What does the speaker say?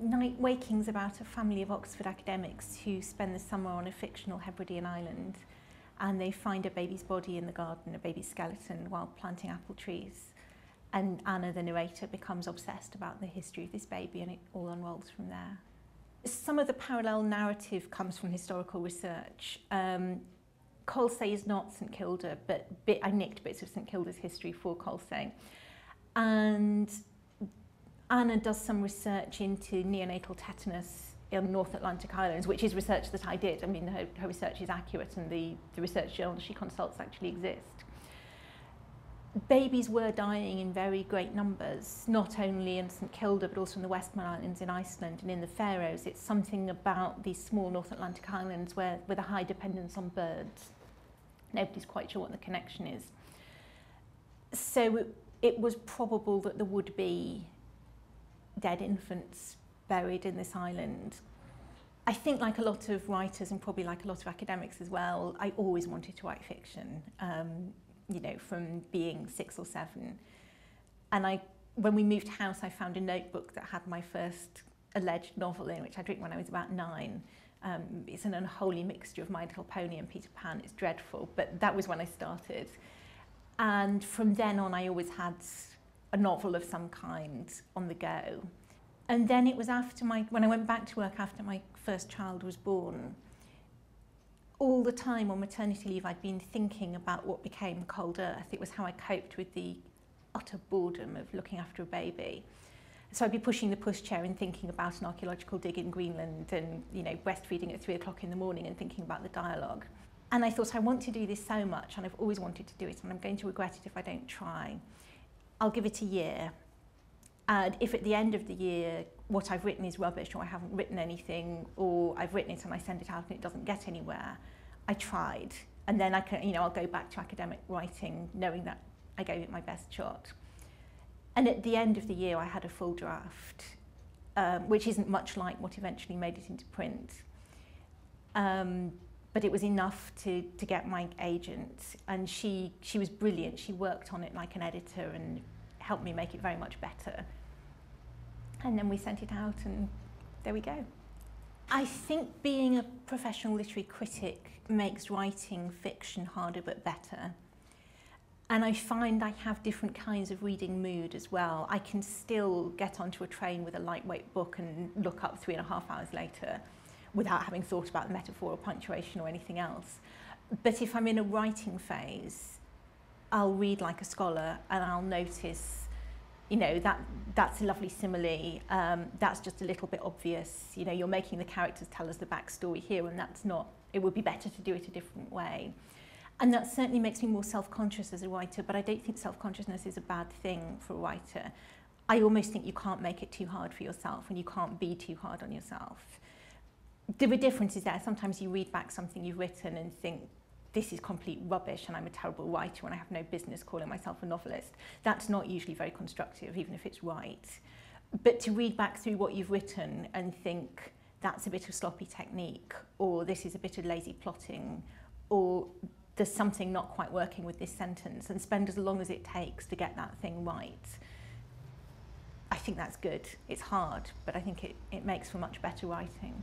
Night Waking's about a family of Oxford academics who spend the summer on a fictional Hebridean island, and they find a baby's body in the garden, a baby's skeleton, while planting apple trees. And Anna, the narrator, becomes obsessed about the history of this baby, and it all unrolls from there. Some of the parallel narrative comes from historical research. Colsay is not St Kilda, but I nicked bits of St Kilda's history for Colsay. And Anna does some research into neonatal tetanus in North Atlantic Islands, which is research that I did. I mean, her research is accurate, and the research journals she consults actually exist. Babies were dying in very great numbers, not only in St Kilda, but also in the Westman Islands in Iceland and in the Faroes. It's something about these small North Atlantic islands with a high dependence on birds. Nobody's quite sure what the connection is. So it was probable that there would be dead infants buried in this island. I think, like a lot of writers, and probably like a lot of academics as well, I always wanted to write fiction, you know, from being 6 or 7. And when we moved house, I found a notebook that had my first alleged novel in, which I'd written when I was about 9. It's an unholy mixture of My Little Pony and Peter Pan. It's dreadful, but that was when I started. And from then on, I always had a novel of some kind on the go. And then it was when I went back to work after my first child was born, all the time on maternity leave, I'd been thinking about what became Cold Earth. It was how I coped with the utter boredom of looking after a baby. So I'd be pushing the pushchair and thinking about an archaeological dig in Greenland and, you know, breastfeeding at 3 o'clock in the morning and thinking about the dialogue. And I thought, I want to do this so much, and I've always wanted to do it, and I'm going to regret it if I don't try. I'll give it a year. And if at the end of the year what I've written is rubbish, or I haven't written anything, or I've written it and I send it out and it doesn't get anywhere, I tried. And then I can, you know, I'll go back to academic writing knowing that I gave it my best shot. And at the end of the year I had a full draft, which isn't much like what eventually made it into print. But it was enough to get my agent, and she was brilliant. She worked on it like an editor and helped me make it very much better. And then we sent it out, and there we go. I think being a professional literary critic makes writing fiction harder but better. And I find I have different kinds of reading mood as well. I can still get onto a train with a lightweight book and look up 3.5 hours later without having thought about the metaphor or punctuation or anything else. But if I'm in a writing phase, I'll read like a scholar and I'll notice, you know, that's a lovely simile, that's just a little bit obvious, you know, you're making the characters tell us the backstory here, and that's not, it would be better to do it a different way. And that certainly makes me more self-conscious as a writer, but I don't think self-consciousness is a bad thing for a writer. I almost think you can't make it too hard for yourself, and you can't be too hard on yourself. There are differences there. Sometimes you read back something you've written and think, this is complete rubbish and I'm a terrible writer and I have no business calling myself a novelist. That's not usually very constructive, even if it's right. But to read back through what you've written and think, that's a bit of sloppy technique, or this is a bit of lazy plotting, or there's something not quite working with this sentence, and spend as long as it takes to get that thing right, I think that's good. It's hard, but I think it makes for much better writing.